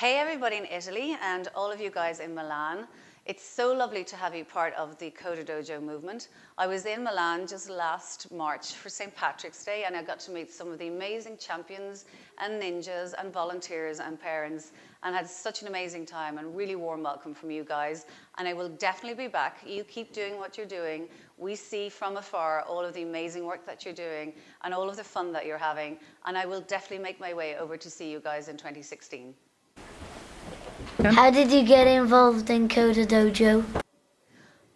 Hey everybody in Italy and all of you guys in Milan. It's so lovely to have you part of the CoderDojo movement. I was in Milan just last March for St. Patrick's Day and I got to meet some of the amazing champions and ninjas and volunteers and parents and had such an amazing time and really warm welcome from you guys. And I will definitely be back. You keep doing what you're doing. We see from afar all of the amazing work that you're doing and all of the fun that you're having. And I will definitely make my way over to see you guys in 2016. How did you get involved in CoderDojo?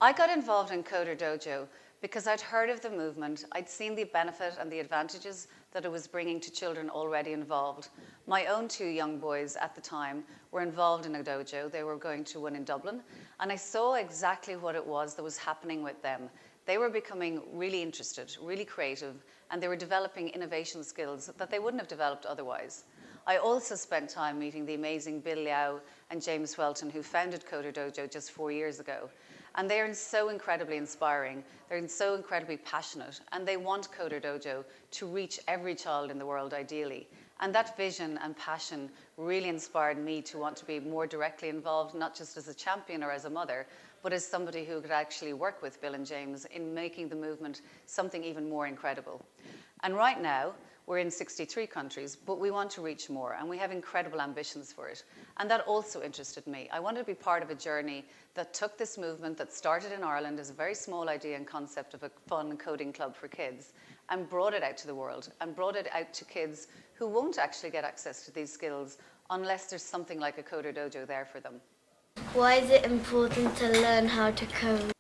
I got involved in CoderDojo because I'd heard of the movement. I'd seen the benefit and the advantages that it was bringing to children already involved. My own two young boys at the time were involved in a dojo. They were going to one in Dublin, and I saw exactly what it was that was happening with them. They were becoming really interested, really creative, and they were developing innovation skills that they wouldn't have developed otherwise. I also spent time meeting the amazing Bill Liao and James Welton, who founded CoderDojo just 4 years ago. And they are so incredibly inspiring, they're so incredibly passionate, and they want CoderDojo to reach every child in the world ideally. And that vision and passion really inspired me to want to be more directly involved, not just as a champion or as a mother, but as somebody who could actually work with Bill and James in making the movement something even more incredible. And right now, we're in 63 countries, but we want to reach more, and we have incredible ambitions for it. And that also interested me. I wanted to be part of a journey that took this movement that started in Ireland as a very small idea and concept of a fun coding club for kids, and brought it out to the world, and brought it out to kids who won't actually get access to these skills unless there's something like a CoderDojo there for them. Why is it important to learn how to code?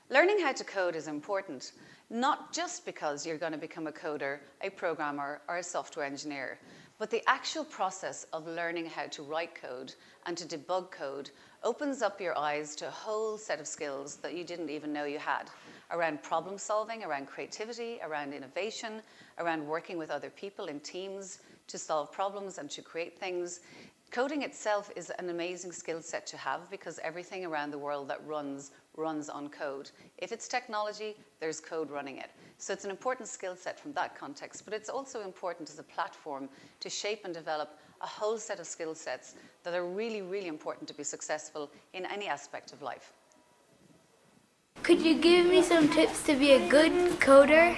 Learning how to code is important, not just because you're going to become a coder, a programmer, or a software engineer, but the actual process of learning how to write code and to debug code opens up your eyes to a whole set of skills that you didn't even know you had, around problem solving, around creativity, around innovation, around working with other people in teams to solve problems and to create things. Coding itself is an amazing skill set to have because everything around the world that runs on code. If it's technology, there's code running it. So it's an important skill set from that context, but it's also important as a platform to shape and develop a whole set of skill sets that are really, really important to be successful in any aspect of life. Could you give me some tips to be a good coder?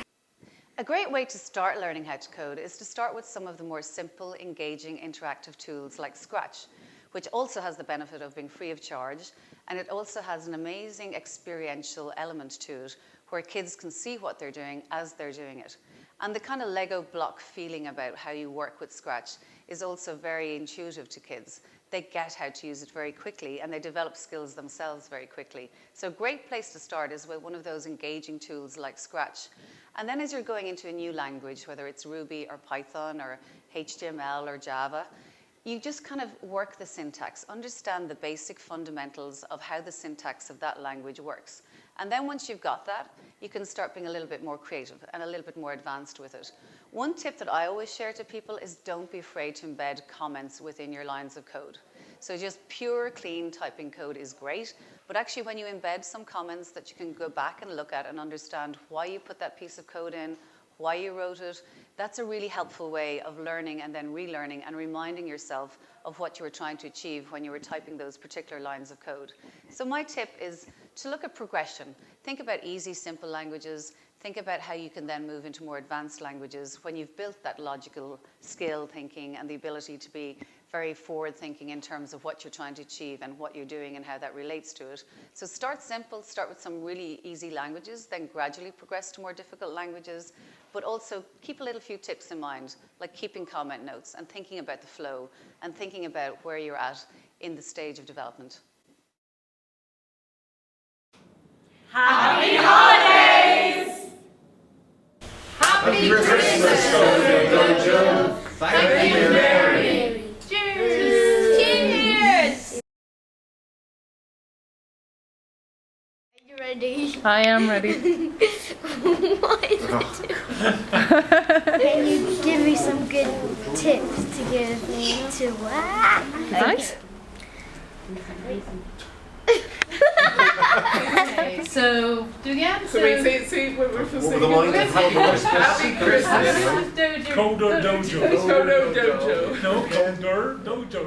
A great way to start learning how to code is to start with some of the more simple, engaging, interactive tools like Scratch, which also has the benefit of being free of charge, and it also has an amazing experiential element to it where kids can see what they're doing as they're doing it. And the kind of Lego block feeling about how you work with Scratch is also very intuitive to kids. They get how to use it very quickly and they develop skills themselves very quickly. So a great place to start is with one of those engaging tools like Scratch. And then as you're going into a new language, whether it's Ruby or Python or HTML or Java, you just kind of work the syntax, understand the basic fundamentals of how the syntax of that language works. And then once you've got that, you can start being a little bit more creative and a little bit more advanced with it. One tip that I always share to people is don't be afraid to embed comments within your lines of code. So just pure, clean typing code is great, but actually when you embed some comments that you can go back and look at and understand why you put that piece of code in, why you wrote it, that's a really helpful way of learning and then relearning and reminding yourself of what you were trying to achieve when you were typing those particular lines of code. So my tip is to look at progression. Think about easy, simple languages. Think about how you can then move into more advanced languages when you've built that logical skill thinking and the ability to be very forward thinking in terms of what you're trying to achieve and what you're doing and how that relates to it. So start simple, start with some really easy languages, then gradually progress to more difficult languages, but also keep a little few tips in mind, like keeping comment notes and thinking about the flow and thinking about where you're at in the stage of development. Happy holidays! Happy Christmas, CoderDojo! Thank you, Mary! Cheers! Cheers! Are you ready? I am ready. What is it? Can you give me some good tips to give me to what? Nice. Okay, so, do it again. So we see what we're What were the lines of Happy Christmas? Happy Christmas. Dojo. CoderDojo. CoderDojo. No, CoderDojo.